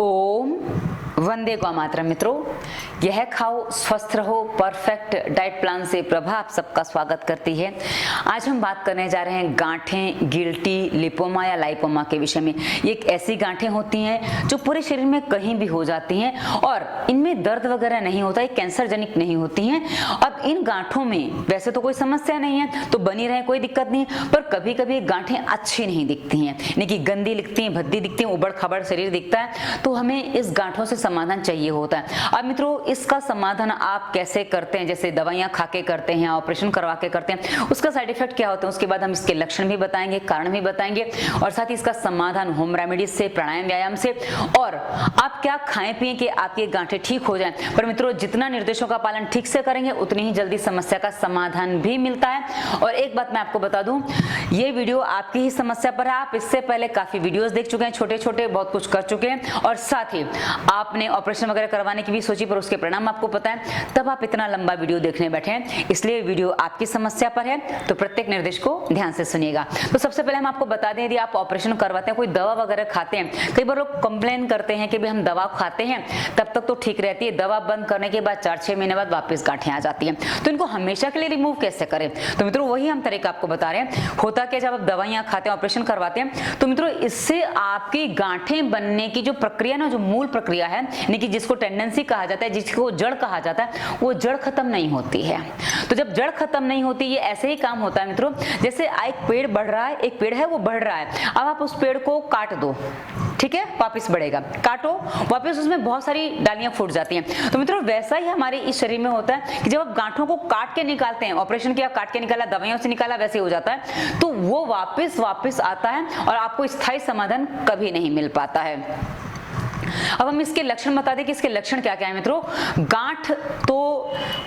ओम वंदे गौ मातरम। मित्रों, यह खाओ स्वस्थ रहो परफेक्ट डाइट प्लान से प्रभा आप सबका स्वागत करती है। आज हम बात करने जा रहे हैं गांठें, गिल्टी, लिपोमा या लाइपोमा के विषय में। ये एक ऐसी गांठें होती हैं जो पूरे शरीर में कहीं भी हो जाती हैं और इनमें दर्द वगैरह नहीं होता, ये कैंसर जनित नहीं होती हैं। अब इन गांठों में वैसे तो कोई समस्या नहीं है तो बनी रहे, कोई दिक्कत नहीं, पर कभी कभी गांठें अच्छी नहीं दिखती हैं, यानी कि गंदी दिखती हैं, भद्दी दिखती हैं, उबड़ खाबड़ शरीर दिखता है, तो हमें इस गांठों से समाधान चाहिए होता है। अब मित्रों, इसका समाधान आप कैसे करते हैं? जैसे दवाइयां खा के करते हैं, ऑपरेशन करवा के करते हैं, उसका साइड इफेक्ट क्या होता है, उसके बाद हम इसके लक्षण भी बताएंगे, कारण भी बताएंगे और साथ ही इसका समाधान होम रेमेडीज से, प्राणायाम व्यायाम से, और आप क्या खाएं पिए कि आपकी गांठें ठीक हो जाएं। पर मित्रों, जितना निर्देशों का पालन ठीक से करेंगे उतनी ही जल्दी समस्या का समाधान भी मिलता है। और एक बात मैं आपको बता दूं, ये वीडियो आपकी ही समस्या पर है। आप इससे पहले काफी वीडियोस देख चुके हैं, छोटे छोटे, बहुत कुछ कर चुके हैं और साथ ही आपने ऑपरेशन वगैरह करवाने की भी सोची पर उसके परिणाम आपको पता है, तब आप इतना लंबा वीडियो देखने बैठे हैं। इसलिए वीडियो आपकी समस्या पर है तो प्रत्येक निर्देश को ध्यान से सुनिएगा। तो सबसे पहले हम आपको बता दें, यदि आप ऑपरेशन करवाते हैं, कोई दवा वगैरह खाते हैं, कई बार लोग कंप्लेन करते हैं कि भाई हम दवा खाते हैं तब तक तो ठीक रहती है, दवा बंद करने के बाद 4-6 महीने बाद वापस गांठें आ जाती हैं, तो इनको हमेशा के लिए रिमूव कैसे करें? तो मित्रों, वही हम तरीका आपको बता रहे हैं। होता क्या, जब आप दवाइयां खाते हैं, ऑपरेशन करवाते हैं, तो मित्रों इससे आपकी गांठें बनने की जो प्रक्रिया ना, जो मूल प्रक्रिया है, यानी कि जिसको टेंडेंसी कहा जाता है, जिसको जड़ कहा जाता है, वो जड़ खत्म नहीं होती है। तो जब जड़ खत्म नहीं होती, ये ऐसे ही काम होता है मित्रों, जैसे एक पेड़ बढ़ रहा है, एक पेड़ है वो बढ़ रहा है, अब आप उस पेड़ को काट दो, ठीक है, वापस बढ़ेगा, काटो वापस, उसमें बहुत सारी डालियां फूट जाती हैं। तो मित्रों, वैसा ही हमारे इस शरीर में होता है कि जब आप गांठों को काट के निकालते हैं, ऑपरेशन किया, काट के निकाला, दवाइयों से निकाला, वैसे हो जाता है, तो वो वापस आता है और आपको स्थायी समाधान कभी नहीं मिल पाता है। अब हम इसके लक्षण बता दें कि इसके लक्षण क्या क्या है मित्रों। गांठ तो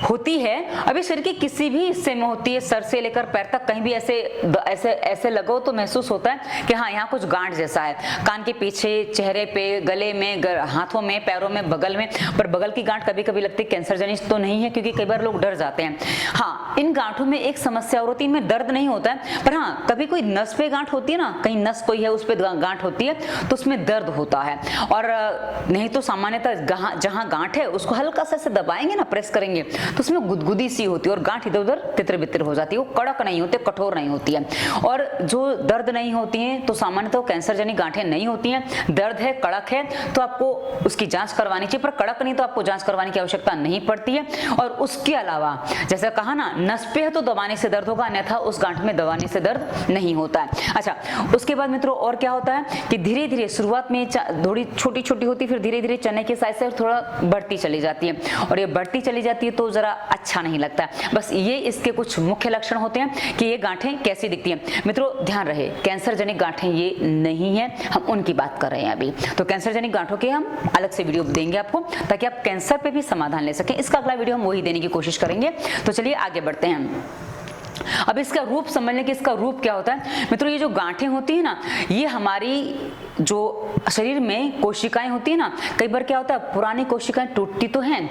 होती है, अभी शरीर के किसी भी हिस्से में होती है, सर से लेकर पैर तक, कहीं भी ऐसे लगो तो महसूस होता है कि हाँ, यहाँ कुछ गांठ जैसा है, कान के पीछे, चेहरे पे, गले में, हाथों में, पैरों में, बगल में। पर बगल की गांठ कभी कभी लगती है कैंसर जनित तो नहीं है, क्योंकि कई बार लोग डर जाते हैं। हाँ, इन गांठों में एक समस्या और होती है, इनमें दर्द नहीं होता है, पर हाँ, कभी कोई नस पे गांठ होती है ना, कहीं नस कोई है उस पे गांठ होती है तो उसमें दर्द होता है। और नहीं तो सामान्यतः जहां गांठ है उसको हल्का सा दबाएंगे ना, प्रेस करेंगे, तो उसमें गुदगुदी सी होती है और गांठ इधर उधर तितर बितर हो जाती है, वो कड़क नहीं होती, कठोर नहीं होती है। और जो दर्द नहीं होती है तो सामान्यतः कैंसर जनित गांठें नहीं होती हैं। दर्द है, कड़क है तो आपको उसकी जांच करवानी चाहिए, पर कड़क नहीं तो आपको जांच करवाने की आवश्यकता नहीं पड़ती है। और उसके अलावा जैसे कहा ना, नस पे है तो दबाने से दर्द होगा, अन्यथा उस गांठ में दबाने से दर्द नहीं होता है। अच्छा, उसके बाद मित्रों और क्या होता है कि धीरे धीरे शुरुआत में थोड़ी छोटी छोटी होती, फिर धीरे धीरे चने के साइज से थोड़ा बढ़ती चली जाती है, और ये बढ़ती चली जाती है तो जरा अच्छा नहीं लगता। बस ये इसके कुछ मुख्य लक्षण होते हैं कि ये गांठें कैसी दिखती हैं। मित्रों ध्यान रहे, कैंसर जनित गांठें ये नहीं है, हम उनकी बात कर रहे हैं अभी। तो कैंसर जनित गांठों के हम अलग से वीडियो देंगे आपको, ताकि आप कैंसर पे भी समाधान ले सकें। इसका अगला वीडियो हम वही देने की कोशिश करेंगे। तो चलिए आगे बढ़ते हैं। अब इसका रूप समझने के, इसका रूप क्या होता है मित्रों, ये जो गांठें होती है ना, ये हमारी जो शरीर में कोशिकाएं होती है ना, कई बार क्या होता है, पुरानी कोशिकाएं टूटती तो हैं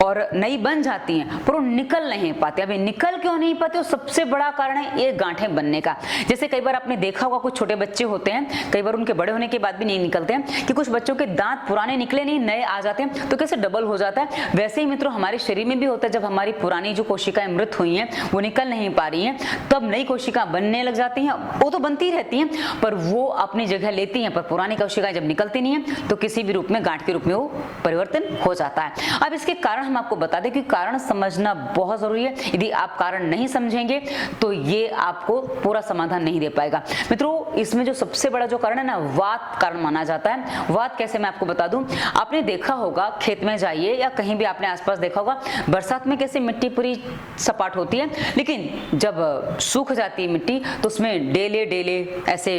और नई बन जाती हैं, पर वो निकल नहीं पाते। अभी निकल क्यों नहीं पाते, वो सबसे बड़ा कारण है ये गांठें बनने का। जैसे कई बार आपने देखा होगा, कुछ छोटे बच्चे होते हैं, कई बार उनके बड़े होने के बाद भी नहीं निकलते हैं, कि कुछ बच्चों के दांत पुराने निकले नहीं, नए आ जाते हैं, तो कैसे डबल हो जाता है। वैसे ही मित्रों हमारे शरीर में भी होता है, जब हमारी पुरानी जो कोशिकाएं मृत हुई हैं, वो निकल नहीं पा रही हैं, तब नई कोशिका बनने लग जाती हैं। वो तो बनती रहती हैं, पर वो अपनी जगह लेती हैं, पर पुरानी कोशिकाएं जब निकलती नहीं है तो किसी भी रूप में, गांठ के रूप में वो परिवर्तन हो जाता है। अब इसके कारण हम आपको बता दें कि कारण समझना बहुत जरूरी है। यदि आप कारण नहीं समझेंगे तो ये आपको पूरा समाधान नहीं दे पाएगा। मित्रों, इसमें जो सबसे बड़ा जो कारण है ना, वात कारण माना जाता है। वात कैसे, मैं आपको बता दूं, आपने देखा होगा, खेत में जाइए या कहीं भी आपने आसपास देखा होगा, बरसात में कैसे मिट्टी पूरी सपाट होती है, लेकिन जब सूख जाती है मिट्टी तो उसमें डेले डेले ऐसे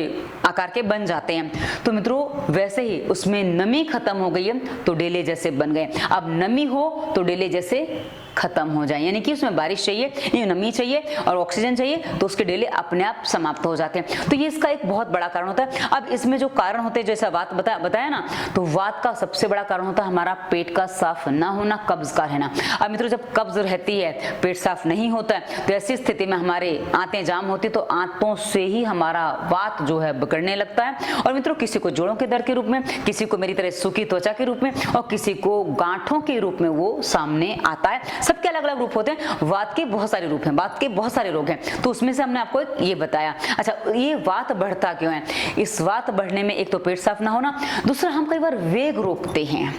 आकार के बन जाते हैं। तो मित्रों वैसे ही उसमें नमी खत्म हो गई है तो डेले जैसे बन गए। अब नमी हो तो डेले जैसे खत्म हो जाए, यानी कि उसमें बारिश चाहिए, नमी चाहिए और ऑक्सीजन चाहिए, तो उसके डेले अपने आप समाप्त हो जाते हैं। तो ये इसका एक बहुत बड़ा कारण होता है। अब इसमें जो कारण होते हैं, जैसा वात बताया ना, तो वात का सबसे बड़ा कारण होता है हमारा पेट का साफ ना होना, कब्ज का रहना। अब मित्रों, जब कब्ज रहती है, पेट साफ नहीं होता है, तो ऐसी स्थिति में हमारे आंतें जाम होती, तो आंतों से ही हमारा वात जो है बिगड़ने लगता है। और मित्रों, किसी को जोड़ों के दर्द के रूप में, किसी को मेरी तरह सूखी त्वचा के रूप में, और किसी को गांठों के रूप में वो सामने आता है। सबके अलग अलग रूप होते हैं। वात के बहुत सारे रूप हैं, वात के बहुत सारे रोग हैं, तो उसमें से हमने आपको ये बताया। अच्छा, ये वात बढ़ता क्यों है? इस वात बढ़ने में एक तो पेट साफ ना होना, दूसरा हम कई बार वेग रोकते हैं।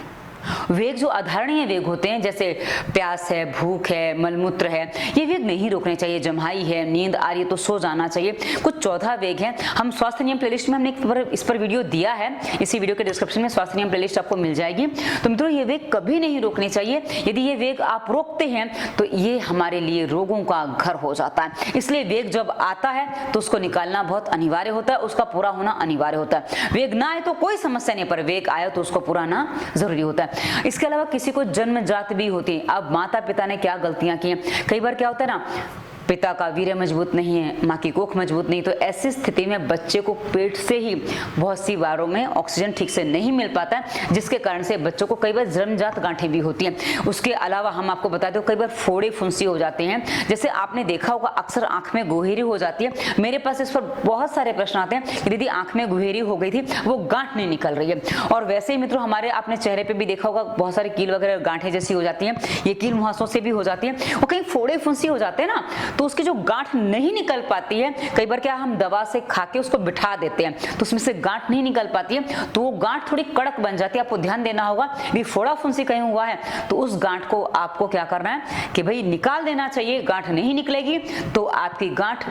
वेग जो अधारणीय वेग होते हैं, जैसे प्यास है, भूख है, मलमूत्र है, ये वेग नहीं रोकने चाहिए। जम्हाई है, नींद आ रही है तो सो जाना चाहिए। कुछ 14 वेग हैं। हम स्वास्थ्य नियम प्लेलिस्ट में हमने इस पर वीडियो दिया है, इसी वीडियो के डिस्क्रिप्शन में स्वास्थ्य नियम प्लेलिस्ट आपको मिल जाएगी। तो मित्रों, ये वेग कभी नहीं रोकने चाहिए। यदि ये वेग आप रोकते हैं तो ये हमारे लिए रोगों का घर हो जाता है। इसलिए वेग जब आता है तो उसको निकालना बहुत अनिवार्य होता है, उसका पूरा होना अनिवार्य होता है। वेग ना आए तो कोई समस्या नहीं, पर वेग आए तो उसको पूरा आना जरूरी होता है। इसके अलावा किसी को जन्मजात भी होती है। अब माता पिता ने क्या गलतियां की हैं, कई बार क्या होता है ना, पिता का वीर्य मजबूत नहीं है, माँ की कोख मजबूत नहीं, तो ऐसी स्थिति में बच्चे को पेट से ही बहुत सी बारों में ऑक्सीजन ठीक से नहीं मिल पाता है, जिसके कारण से बच्चों को कई बार जन्मजात गांठें भी होती हैं। उसके अलावा हम आपको बता दें, कई बार फोड़े फुंसी हो जाते हैं। जैसे आपने देखा होगा, अक्सर आंख में गोहेरी हो जाती है। मेरे पास इस पर बहुत सारे प्रश्न आते हैं कि दीदी आंख में गोहेरी हो गई थी, वो गांठ नहीं निकल रही है। और वैसे ही मित्रों, हमारे आपने चेहरे पर भी देखा होगा, बहुत सारे कील वगैरह गांठें जैसी हो जाती हैं। ये कील मुहासों से भी हो जाती है, और कहीं फोड़े फुंसी हो जाते हैं ना, तो उसकी जो गांठ नहीं निकल पाती है, कई बार क्या हम दवा से खा के उसको बिठा देते हैं, तो उसमें से गांठ नहीं निकल पाती है, तो वो गांठ थोड़ी कड़क बन जाती है। आपको ध्यान देना होगा, भी फोड़ा फुंसी कहीं हुआ है तो उस गांठ को आपको क्या करना है कि भाई निकाल देना चाहिए। गांठ नहीं निकलेगी तो आपकी गांठ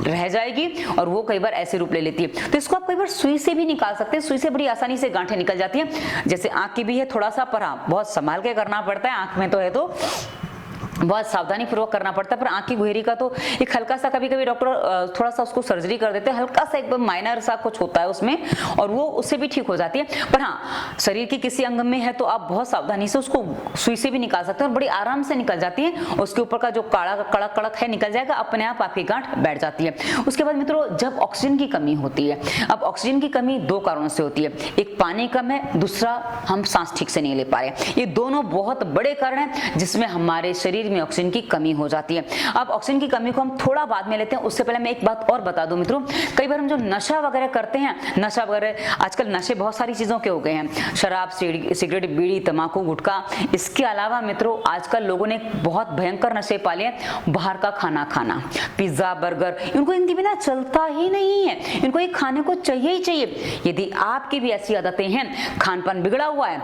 रह जाएगी, और वो कई बार ऐसे रूप ले लेती है। तो इसको आप कई बार सुई से भी निकाल सकते हैं। सुई से बड़ी आसानी से गांठें निकल जाती है। जैसे आंख की भी है थोड़ा सा, पर हाँ, बहुत संभाल के करना पड़ता है। आंख में तो है तो बहुत सावधानी पूर्वक करना पड़ता है। पर आंख की गोहेरी का तो एक हल्का सा, कभी कभी डॉक्टर थोड़ा सा उसको सर्जरी कर देते हैं, हल्का सा एकदम माइनर सा कुछ होता है उसमें, और वो उससे भी ठीक हो जाती है। पर हाँ, शरीर के किसी अंग में है तो आप बहुत सावधानी से उसको सुई से भी निकाल सकते हैं, और बड़ी आराम से निकल जाती है। उसके ऊपर का जो काड़ा कड़क कड़क है निकल जाएगा, अपने आप आपकी गांठ बैठ जाती है। उसके बाद मित्रों, जब ऑक्सीजन की कमी होती है, अब ऑक्सीजन की कमी दो कारणों से होती है। एक पानी कम है, दूसरा हम सांस ठीक से नहीं ले पा रहे। ये दोनों बहुत बड़े कारण हैं जिसमें हमारे शरीर में ऑक्सीजन की कमी हो जाती है। अब ऑक्सीजन की कमी को हम थोड़ा बाद में लेते हैं, उससे पहले मैं एक बात और बता दूं मित्रों, कई बार हम जो नशा वगैरह करते हैं, नशा वगैरह, आजकल नशे बहुत सारी चीजों के हो गए हैं, शराब, सिगरेट, बीड़ी, तंबाकू, गुटखा। इसके अलावा मित्रों, आजकल लोगों ने बहुत भयंकर नशे पाले हैं। बाहर का खाना खाना, पिज्जा, बर्गर, इनको इनके बिना चलता ही नहीं है। इनको ये खाने को चाहिए ही चाहिए। यदि आपकी भी ऐसी आदतें हैं, खान पान बिगड़ा हुआ है,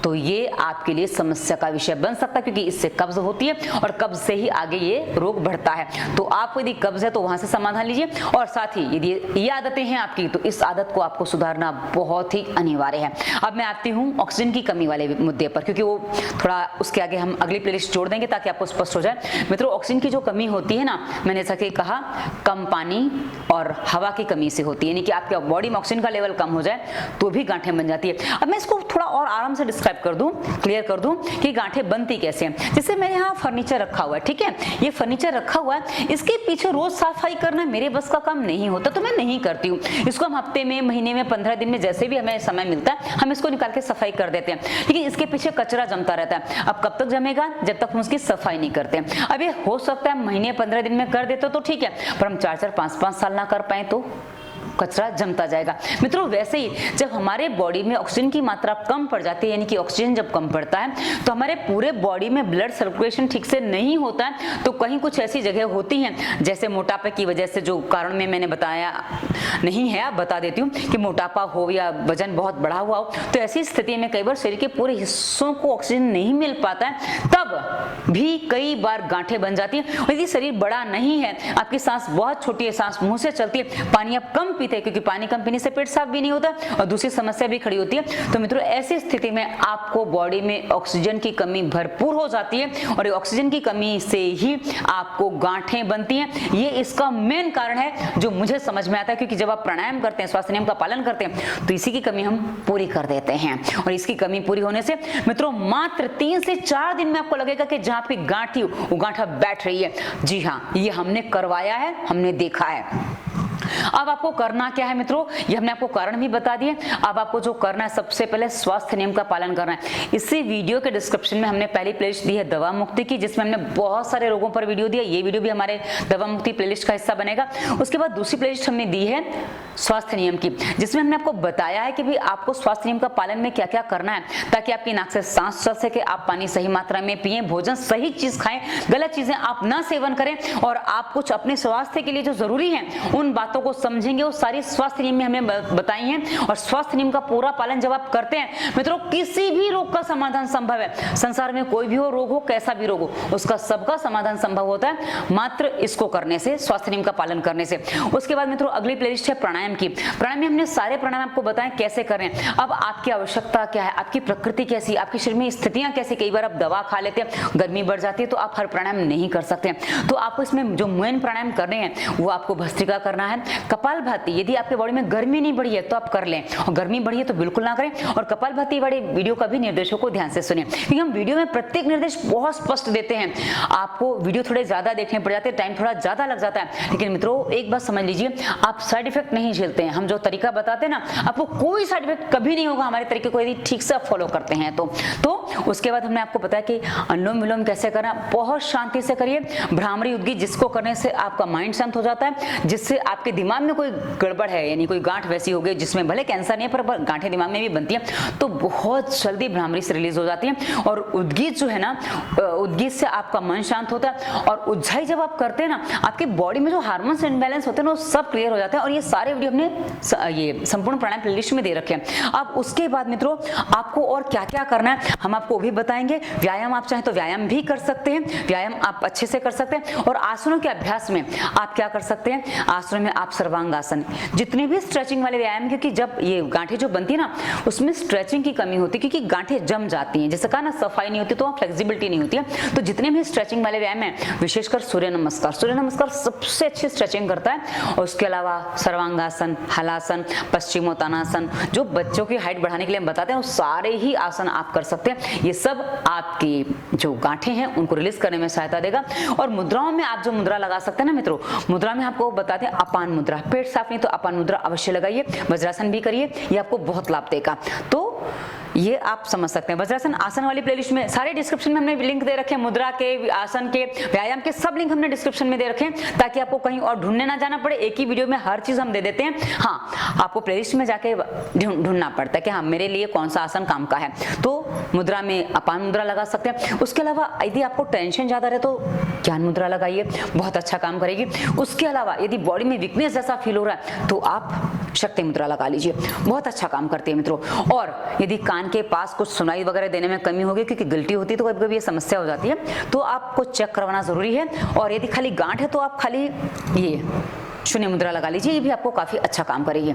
तो ये आपके लिए समस्या का विषय बन सकता है, क्योंकि इससे कब्ज होती है, और कब्ज से ही आगे ये रोग बढ़ता है। तो आपको यदि कब्ज है तो वहां से समाधान लीजिए, और साथ ही यदि ये आदतें हैं आपकी, तो इस आदत को आपको सुधारना बहुत ही अनिवार्य है। अब मैं आती हूँ ऑक्सीजन की कमी वाले मुद्दे पर, क्योंकि वो थोड़ा उसके आगे हम अगली प्लेलिस्ट जोड़ देंगे ताकि आपको स्पष्ट हो जाए। मित्रों, ऑक्सीजन की जो कमी होती है ना, मैंने जैसा कि कहा, कम पानी और हवा की कमी से होती है, यानी कि आपके बॉडी में ऑक्सीजन का लेवल कम हो जाए तो भी गांठें बन जाती है। अब मैं इसको थोड़ा और आराम से डिस्क्राइब कर दूं, क्लियर कर दूं कि गांठें बनती कैसे हैं। जैसे मेरे यहाँ फर्नीचर रखा हुआ है, ठीक है, ये फर्नीचर रखा हुआ है, इसके पीछे रोज सफाई करना मेरे बस का काम नहीं होता, तो मैं नहीं करती हूँ। इसको हम हफ्ते में, महीने में, 15 दिन में, जैसे भी हमें समय मिलता है, हम इसको निकाल के सफाई कर देते हैं। लेकिन इसके पीछे कचरा जमता रहता है। अब कब तक जमेगा? जब तक हम उसकी सफाई नहीं करते हैं। अब ये हो सकता है महीने 15 दिन में कर देते तो ठीक है, पर हम 4-4, 5-5 साल ना कर पाए तो कचरा जमता जाएगा। मित्रों, वैसे ही जब हमारे बॉडी में ऑक्सीजन की मात्रा कम पड़ जाती है, यानी कि ऑक्सीजन जब कम पड़ता है, तो हमारे पूरे बॉडी में ब्लड सर्कुलेशन ठीक से नहीं होता है। तो कहीं कुछ ऐसी जगह होती हैं, जैसे मोटापे की वजह से, जो कारण में मैंने बताया नहीं है, आप बता देती हूँ कि मोटापा हो या वजन बहुत बढ़ा हुआ हो, तो ऐसी स्थिति में कई बार शरीर के पूरे हिस्सों को ऑक्सीजन नहीं मिल पाता है, तब भी कई बार गांठें बन जाती है। यदि शरीर बड़ा नहीं है, आपकी सांस बहुत छोटी है, सांस मुंह से चलती है, पानी आप कम पीते हैं, क्योंकि पानी कम पीने से पेट साफ भी नहीं होता और दूसरी समस्या भी खड़ी होती है। तो मित्रों ऐसी स्थिति में आपको बॉडी में ऑक्सीजन की कमी भरपूर हो जाती है और ऑक्सीजन की कमी से ही आपको गांठें बनती हैं। ये इसका मेन कारण है जो मुझे समझ में आता है, क्योंकि जब आप प्राणायाम करते हैं, स्वास्थ्य नियम का पालन करते हैं, तो इसी की कमी हम पूरी कर देते हैं। और इसकी कमी पूरी होने से मित्रों मात्र 3 से 4 दिन में आपको लगेगा कि जहां आपकी गांठी वो गांठा बैठ रही है। जी हाँ, ये हमने करवाया है, हमने देखा है। अब आपको करना क्या है मित्रों, ये हमने आपको कारण भी बता दिए। अब आपको जो करना है, सबसे पहले स्वास्थ्य नियम का पालन करना है। इसी वीडियो के डिस्क्रिप्शन में हमने पहली प्लेलिस्ट दी है दवा मुक्ति की, जिसमें हमने बहुत सारे रोगों पर वीडियो दिया। ये वीडियो भी हमारे दवा मुक्ति प्लेलिस्ट का हिस्सा बनेगा। उसके बाद दूसरी प्लेलिस्ट हमने दी है स्वास्थ्य नियम की, जिसमें हमने आपको बताया है कि भी आपको स्वास्थ्य नियम का पालन में क्या क्या करना है, ताकि आपकी नाक से सांस चल सके, आप पानी सही मात्रा में पिए, भोजन सही चीज खाएं, गलत चीजें आप ना सेवन करें, और आप कुछ अपने स्वास्थ्य के लिए जो जरूरी है उन बातों को समझेंगे। वो सारी स्वास्थ्य नियम में हमें बताई हैं, और स्वास्थ्य नियम का पूरा पालन जब आप करते हैं मित्रों, किसी भी रोग का समाधान संभव है। संसार में कोई भी हो रोग हो, कैसा भी रोग हो, उसका सबका समाधान संभव होता है मात्र इसको करने से, स्वास्थ्य नियम का पालन करने से। उसके बाद मित्रों अगली प्लेलिस्ट है प्राणायाम की। प्राणायाम में हमने सारे प्राणायाम आपको बताएं कैसे करें। अब आपकी आवश्यकता क्या है, आपकी प्रकृति कैसी, आपके शरीर में स्थितियां कैसी। कई बार आप दवा खा लेते हैं, गर्मी बढ़ जाती है, तो आप हर प्राणायाम नहीं कर सकते। तो आपको इसमें जो मेन प्राणायाम करने हैं वो आपको भस्त्रिका करना है, कपालभाति। यदि आपके बॉडी में गर्मी नहीं बढ़ी है तो आप कर लें, और गर्मी बढ़ी है तो बिल्कुल ना करें। और कपालभाति वाले वीडियो का भी निर्देशों को ध्यान से सुनें, क्योंकि हम वीडियो में प्रत्येक निर्देश बहुत स्पष्ट देते हैं। आपको वीडियो थोड़े ज्यादा देखने पड़ जाते हैं, टाइम थोड़ा ज्यादा लग जाता है, लेकिन मित्रों एक बात समझ लीजिए, आप साइड इफेक्ट नहीं झेलते हैं। हम जो तरीका बताते हैं ना, आपको कोई साइड इफेक्ट कभी नहीं होगा हमारे तरीके को यदि ठीक से आप फॉलो करते हैं तो उसके बाद हमने आपको बताया कि अनुलोम विलोम कैसे करना, बहुत शांति से करिए। भ्रामरी उद्गीत, जिसको करने से आपका माइंड शांत हो जाता है, जिससे आपके दिमाग में कोई गड़बड़ है, यानी कोई गांठ वैसी हो गई जिसमें भले कैंसर नहीं है पर गांठें दिमाग में भी बनती हैं, तो बहुत जल्दी भ्रामरी से रिलीज हो जाती है। और उद्गीत जो है ना, उद्गीत से आपका मन शांत होता है, और उज्जाई जब आप करते हैं ना, आपकी बॉडी में जो हार्मोन्स इनबैलेंस होते हैं ना, वो सब क्लियर हो जाता है। और ये सारे वीडियो हमने ये संपूर्ण प्राणायाम प्लेलिस्ट में दे रखे हैं। अब उसके बाद मित्रों आपको और क्या क्या करना है हम आपको भी बताएंगे। व्यायाम आप चाहें तो व्यायाम भी कर सकते हैं, व्यायाम आप अच्छे से कर सकते हैं। और आसनों के अभ्यास में आप क्या कर सकते हैं, आसनों में आप सर्वांगासन, जितने भी स्ट्रेचिंग वाले व्यायाम, क्योंकि जब ये गांठें जो बनती है ना, उसमें स्ट्रेचिंग की कमी होती है, क्योंकि गांठें जम जाती हैं, जैसे कहा ना सफाई नहीं होती तो वहाँ फ्लेक्सिबिलिटी नहीं होती है। तो जितने भी स्ट्रेचिंग वाले व्यायाम है, विशेषकर सूर्य नमस्कार सबसे अच्छी स्ट्रेचिंग करता है। और उसके अलावा सर्वांगासन, हलासन, पश्चिमोत्तानासन, जो बच्चों की हाइट बढ़ाने के लिए हम बताते हैं, वो सारे ही आसन आप कर सकते हैं। ये सब आपकी जो गांठें हैं उनको रिलीज करने में सहायता देगा। और मुद्राओं में आप जो मुद्रा लगा सकते हैं ना मित्रों, मुद्रा में आपको बताते हैं अपान मुद्रा, पेट साफ नहीं तो अपान मुद्रा अवश्य लगाइए। वज्रासन भी करिए, ये आपको बहुत लाभ देगा। तो ये आप समझ सकते हैं। वज्रासन आसन वाली प्लेलिस्ट में सारे डिस्क्रिप्शन में हमने लिंक दे रखे हैं, मुद्रा के, आसन के, व्यायाम के, सब लिंक हमने डिस्क्रिप्शन में दे रखे हैं, ताकि आपको कहीं और ढूंढने ना जाना पड़े। एक ही वीडियो में हर चीज हम दे देते हैं। हाँ, आपको प्लेलिस्ट में जाके ढूंढना पड़ता है कि हाँ मेरे लिए कौन सा आसन काम का है। तो मुद्रा में अपान मुद्रा लगा सकते हैं। उसके अलावा यदि आपको टेंशन ज्यादा रहे तो ज्ञान मुद्रा लगाइए, बहुत अच्छा काम करेगी। उसके अलावा यदि बॉडी में वीकनेस जैसा फील हो रहा है तो आप शक्ति मुद्रा लगा लीजिए, बहुत अच्छा काम करती है मित्रों। और यदि कान के पास कुछ सुनाई वगैरह देने में कमी होगी, क्योंकि गिल्टी होती है तो कभी कभी ये समस्या हो जाती है, तो आपको चेक करवाना जरूरी है। और यदि खाली गांठ है तो आप खाली ये शून्य मुद्रा लगा लीजिए, ये भी आपको काफी अच्छा काम करेगी।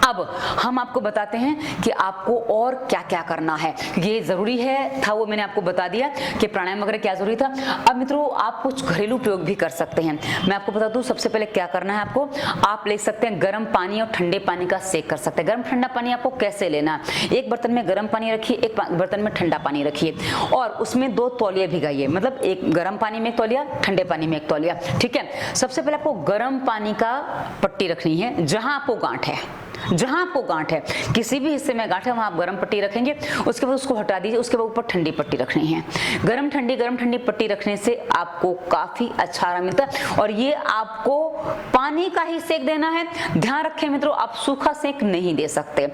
अब हम आपको बताते हैं कि आपको और क्या क्या करना है, ये जरूरी है था वो मैंने आपको बता दिया कि प्राणायाम वगैरह क्या जरूरी था। अब मित्रों आप कुछ घरेलू प्रयोग भी कर सकते हैं। मैं आपको बता दूं सबसे पहले क्या करना है आपको, आप ले सकते हैं गर्म पानी और ठंडे पानी का सेक कर सकते हैं। गर्म ठंडा पानी आपको कैसे लेना है, एक बर्तन में गर्म पानी रखिए, एक बर्तन में ठंडा पानी रखिए, और उसमें 2 तौलिया भिगाइए, मतलब एक गर्म पानी में एक तौलिया, ठंडे पानी में एक तौलिया। ठीक है, सबसे पहले आपको गर्म पानी का पट्टी रखनी है, जहां आपको गांठ है, जहां आपको गांठ है, किसी भी हिस्से में गांठ है वहां आप गर्म पट्टी रखेंगे। उसके बाद उसको हटा दीजिए, उसके बाद ऊपर ठंडी पट्टी रखनी है। गर्म ठंडी पट्टी रखने से आपको काफी अच्छा आराम मिलता है। और ये आपको पानी का ही सेक देना है, ध्यान रखें मित्रों, आप सूखा सेक नहीं दे सकते,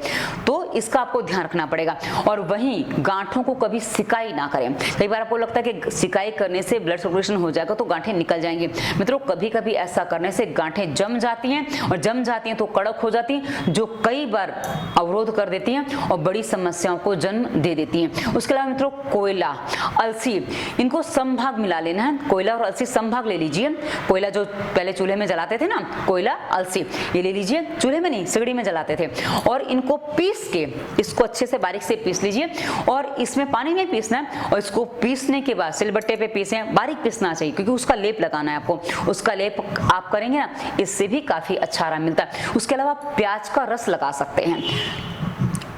तो इसका आपको ध्यान रखना पड़ेगा। और वहीं गांठों को कभी सिकाई ना करें। कई बार आपको लगता है कि सिकाई करने से ब्लड सर्कुलेशन हो जाएगा तो गांठें निकल जाएंगी। मित्रों कभी कभी ऐसा करने से गांठें जम जाती हैं, और जम जाती हैं तो कड़क हो जाती हैं, जो कई बार अवरोध कर देती हैं और बड़ी समस्याओं को जन्म दे देती हैं। उसके अलावा मित्रों कोयला, अलसी, इनको समभाग मिला लेना है। कोयला और अलसी समभाग ले लीजिए। कोयला जो पहले चूल्हे में जलाते थे ना, कोयला अलसी ये ले लीजिए, चूल्हे में नहीं सिगड़ी में जलाते थे, और इनको पीस के इसको अच्छे से बारीक से पीस लीजिए, और इसमें पानी में पीसना है, और इसको पीसने के बाद सिलबट्टे पे पीसे, बारीक पीसना चाहिए क्योंकि उसका लेप लगाना है आपको। उसका लेप आप करेंगे ना, इससे भी काफी अच्छा आराम मिलता है। उसके अलावा प्याज का रस लगा सकते हैं,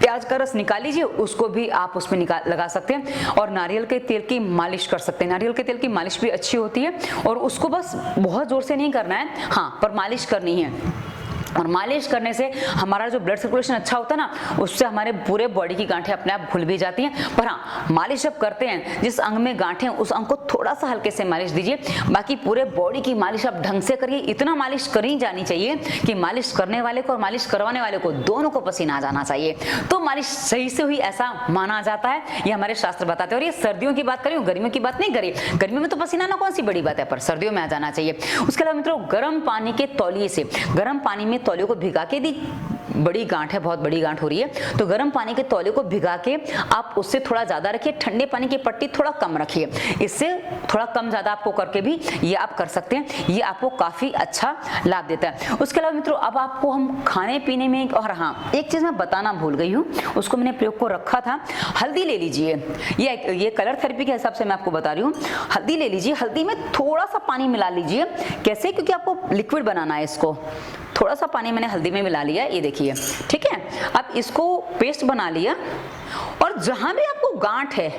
प्याज का रस निकाल लीजिए, उसको भी आप उसमें लगा सकते हैं, और नारियल के तेल की मालिश कर सकते हैं। नारियल के तेल की मालिश भी अच्छी होती है, और उसको बस बहुत जोर से नहीं करना है, हाँ, पर मालिश करनी है। और मालिश करने से हमारा जो ब्लड सर्कुलेशन अच्छा होता है ना, उससे हमारे पूरे बॉडी की गांठें अपने आप खुल भी जाती हैं। पर हाँ, मालिश जब करते हैं, जिस अंग में गांठें उस अंग को थोड़ा सा हल्के से मालिश दीजिए, बाकी पूरे बॉडी की मालिश आप ढंग से करिए। इतना मालिश करी जानी चाहिए कि मालिश करने वाले को और मालिश करवाने वाले को दोनों को पसीना आ जाना चाहिए, तो मालिश सही से हुई ऐसा माना जाता है। ये हमारे शास्त्र बताते हैं। और ये सर्दियों की बात करें, गर्मियों की बात नहीं करी। गर्मियों में तो पसीना आना कौन सी बड़ी बात है, पर सर्दियों में आ जाना चाहिए। उसके अलावा मित्रों गर्म पानी के तौलिए से, गर्म पानी में तौलिए को भिगा के दी, बड़ी गांठ है, बहुत बड़ी गांठ हो रही है, तो गर्म पानी के तौलिए को भिगा के आप उससे थोड़ा ज्यादा रखिए, ठंडे पानी की पट्टी थोड़ा कम रखिए। इससे थोड़ा कम ज्यादा आपको करके भी ये आप कर सकते हैं। ये आपको काफी अच्छा लाभ देता है। उसके अलावा मित्रों अब आपको हम खाने पीने में, और हाँ एक चीज मैं बताना भूल गई हूँ, उसको मैंने प्रयोग को रखा था। हल्दी ले लीजिए, ये कलर थेरेपी के हिसाब से मैं आपको बता रही हूँ। हल्दी ले लीजिए, हल्दी में थोड़ा सा पानी मिला लीजिए। कैसे? क्योंकि आपको लिक्विड बनाना है इसको। थोड़ा सा पानी मैंने हल्दी में मिला लिया, ये देखिए, ठीक है। अब इसको पेस्ट बना लिया, और जहां भी आपको गांठ है,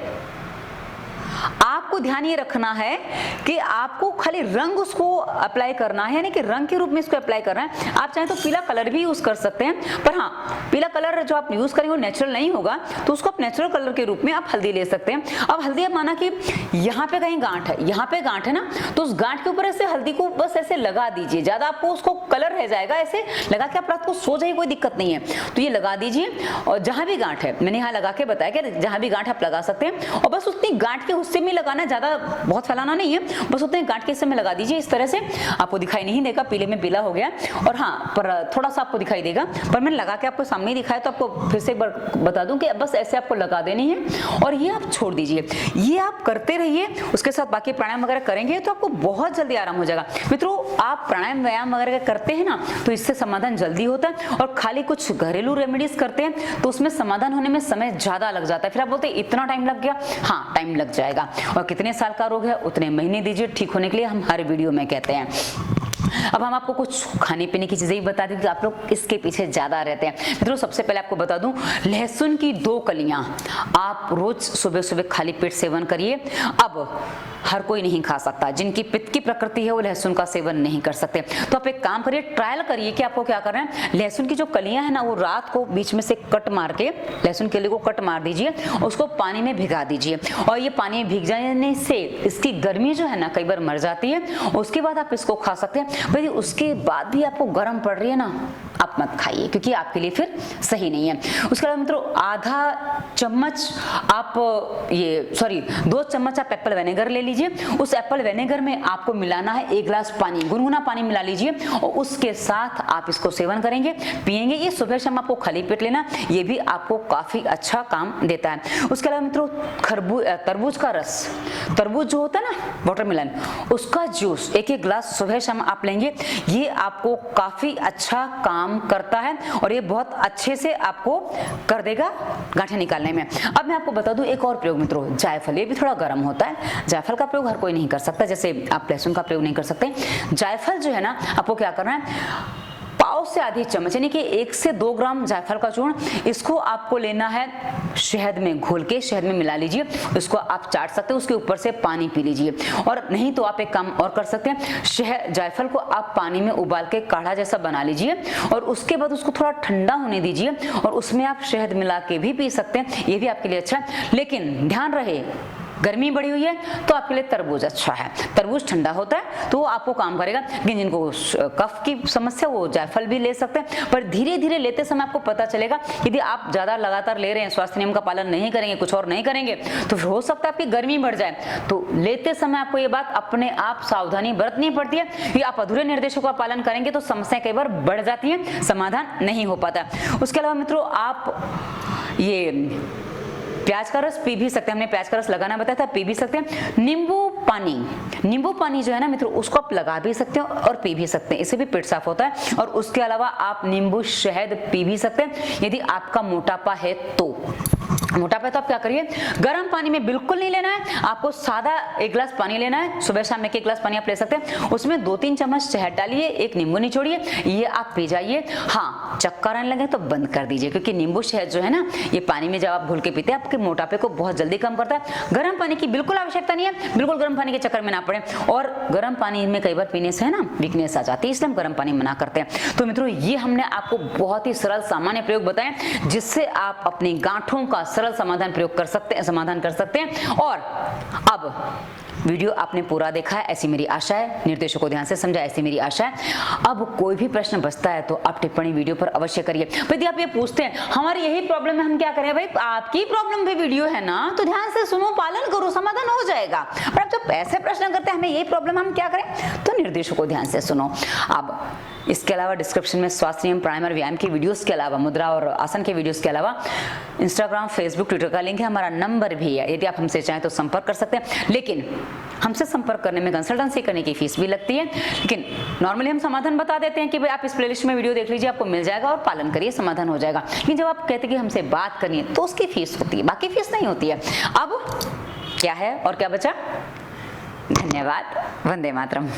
आपको ध्यान ये रखना है कि आपको खाली रंग उसको अप्लाई करना है, यानी कि रंग के रूप में इसको अप्लाई करना है। आप चाहें तो पीला कलर भी यूज कर सकते हैं, पर हाँ, पीला कलर जो आप यूज करेंगे वो नेचुरल नहीं होगा, तो उसको आप नेचुरल कलर के रूप में आप हल्दी ले सकते हैं। अब हल्दी, आप माना कि यहाँ पे कहीं गांठ है, यहाँ पे गांठ है ना, तो उस गांठ के ऊपर ऐसे हल्दी को बस ऐसे लगा दीजिए। ज्यादा आपको उसको कलर रह जाएगा, ऐसे लगा के आप रात को सो जाइए, कोई दिक्कत नहीं है। तो ये लगा दीजिए, और जहां भी गांठ है, मैंने यहाँ लगा के बताया कि जहां भी गांठ आप लगा सकते हैं, और बस उतनी गांठ के हिस्से में लगाना, ज्यादा बहुत फैलाना नहीं है, बस उतने गांठ के हिस्से में लगा दीजिए। इस तरह से आपको दिखाई नहीं देगा, पीले में पीला हो गया, और हाँ, पर थोड़ा सा आपको दिखाई देगा, पर मैंने लगा के आपको सामने दिखाया, तो आपको फिर से एक बार बता दूं कि बस ऐसे आपको लगा देनी है, और ये आप छोड़ दीजिए। ये आप करते रहिए, उसके साथ बाकी प्राणायाम वगैरह करेंगे तो आपको बहुत जल्दी आराम हो जाएगा। मित्रों, आप प्राणायाम व्यायाम वगैरह करते हैं ना, तो इससे समाधान जल्दी होता है, और खाली कुछ घरेलू रेमेडीज करते हैं तो उसमें समाधान होने में समय ज्यादा लग जाता है। फिर आप बोलते हैं इतना टाइम लग गया, हाँ टाइम लग जाएगा, और कितने साल का रोग है उतने महीने दीजिए ठीक होने के लिए, हम हर वीडियो में कहते हैं। अब हम आपको कुछ खाने पीने की चीजें ही बता दें कि आप लोग इसके पीछे ज्यादा रहते हैं। मित्रों, सबसे पहले आपको बता दूं, लहसुन की 2 कलियां आप रोज सुबह सुबह खाली पेट सेवन करिए। अब हर कोई नहीं खा सकता, जिनकी पित्त की प्रकृति है वो लहसुन का सेवन नहीं कर सकते, तो आप एक काम करिए, ट्रायल करिए कि आपको क्या करना है। लहसुन की जो कलियां है ना, वो रात को बीच में से कट मार के, लहसुन के लिए को कट मार दीजिए, उसको पानी में भिगा दीजिए, और ये पानी में भीग जाने से इसकी गर्मी जो है ना कई बार मर जाती है, उसके बाद आप इसको खा सकते हैं। भाई उसके बाद भी आपको गर्म पड़ रही है ना, आप मत खाइए, क्योंकि आपके लिए फिर सही नहीं है। उसके अलावा मित्रों, आधा चम्मच आप 2 चम्मच आप एप्पल विनेगर ले लीजिए। उस एप्पल विनेगर में आपको मिलाना है 1 गिलास पानी, गुनगुना पानी मिला लीजिए, और उसके साथ आप इसको सेवन करेंगे, पिएंगे। ये सुबह शाम आपको खाली पेट लेना, ये भी आपको काफी अच्छा काम देता है। उसके अलावा मित्रों, तरबूज का रस, तरबूज जो होता है ना, वाटरमेलन, उसका जूस 1-1 गिलास सुबह शाम आप लेंगे, ये आपको काफी अच्छा काम करता है, और ये बहुत अच्छे से आपको कर देगा गांठें निकालने में। अब मैं आपको बता दूं एक और प्रयोग मित्रों, जायफल, ये भी थोड़ा गर्म होता है। जायफल का प्रयोग हर कोई नहीं कर सकता, जैसे आप लहसुन का प्रयोग नहीं कर सकते। जायफल जो है ना, आपको क्या करना है, पाव से आधी चम्मच, यानी कि 1 से 2 ग्राम जायफल का चूर्ण, इसको आपको लेना है शहद में घोल के, शहद में मिला लीजिए, इसको आप चाट सकते हैं, उसके ऊपर से पानी पी लीजिए। और नहीं तो आप एक काम और कर सकते हैं, जायफल को आप पानी में उबाल के काढ़ा जैसा बना लीजिए, और उसके बाद उसको थोड़ा ठंडा होने दीजिए, और उसमें आप शहद मिला के भी पी सकते हैं, ये भी आपके लिए अच्छा है। लेकिन ध्यान रहे, गर्मी बढ़ी हुई है तो आपके लिए तरबूज अच्छा है, तरबूज ठंडा होता है तो वो आपको काम करेगा। लेकिन जिनको कफ की समस्या वो जायफल भी ले सकते हैं, पर धीरे धीरे लेते समय आपको पता चलेगा यदि आप ज्यादा लगातार ले रहे हैं, स्वास्थ्य नियम का पालन नहीं करेंगे, कुछ और नहीं करेंगे तो फिर हो सकता है आपकी गर्मी बढ़ जाए। तो लेते समय आपको ये बात अपने आप सावधानी बरतनी पड़ती है कि आप अधूरे निर्देशों का पालन करेंगे तो समस्याएं कई बार बढ़ जाती है, समाधान नहीं हो पाता। उसके अलावा मित्रों आप ये प्याज का रस पी भी सकते हैं, हमने प्याज का रस लगाना बताया था, पी भी सकते हैं। नींबू पानी जो है ना मित्रों उसको आप लगा भी सकते हैं और पी भी सकते हैं, इससे भी पेट साफ होता है। और उसके अलावा आप नींबू शहद पी भी सकते हैं यदि आपका मोटापा है तो। मोटापा तो आप क्या करिए, गर्म पानी में बिल्कुल नहीं लेना है, आपको सादा 1 गिलास पानी लेना है, सुबह शाम 1 गिलास पानी आप ले सकते हैं, उसमें 2-3 चम्मच शहद डालिए, 1 नींबू निचोड़िए, ये आप पी जाइए। हाँ, चक्कर आने लगे तो बंद कर दीजिए, क्योंकि नींबू शहद जो है ना ये पानी में जब आप घुल के पीते हैं आपके मोटापे को बहुत जल्दी कम करता है। गर्म पानी की बिल्कुल आवश्यकता नहीं है, बिल्कुल गर्म पानी के चक्कर में ना पड़े। और गर्म पानी में कई बार पीने से है ना वीकनेस आ जाती है, इसलिए हम गर्म पानी मना करते हैं। तो मित्रों ये हमने आपको बहुत ही सरल सामान्य प्रयोग बताए जिससे आप अपनी गांठों का सरल समाधान कर सकते हैं। और अब वीडियो आपने पूरा देखा है ऐसी मेरी आशा है, निर्देशों को ध्यान से समझा ऐसी मेरी आशा है। अब कोई भी प्रश्न बचता है तो आप टिप्पणी वीडियो पर अवश्य करिए। यदि आप ये पूछते हैं हमारी यही प्रॉब्लम है हम क्या करें, भाई आपकी प्रॉब्लम पे वीडियो है ना तो ध्यान से सुनो, पालन करो, समाधान हो जाएगा। पर आप जब ऐसे प्रश्न करते हैं हमें यही प्रॉब्लम हम क्या करें, तो निर्देशों को ध्यान से सुनो। अब इसके अलावा डिस्क्रिप्शन में स्वास्थ्य नियम, प्राणायाम और व्यायाम की वीडियोस के अलावा, मुद्रा और आसन के वीडियोस के अलावा इंस्टाग्राम, फेसबुक, ट्विटर का लिंक है, हमारा नंबर भी है। यदि आप हमसे चाहें तो संपर्क कर सकते हैं, लेकिन हमसे संपर्क करने में कंसल्टेंसी करने की फीस भी लगती है। लेकिन नॉर्मली हम समाधान बता देते हैं कि भाई आप इस प्लेलिस्ट में वीडियो देख लीजिए, आपको मिल जाएगा और पालन करिए, समाधान हो जाएगा। लेकिन जब आप कहते हैं कि हमसे बात करनी है तो उसकी फीस होती है, बाकी फीस नहीं होती है। अब क्या है और क्या बचा, धन्यवाद, वंदे मातरम।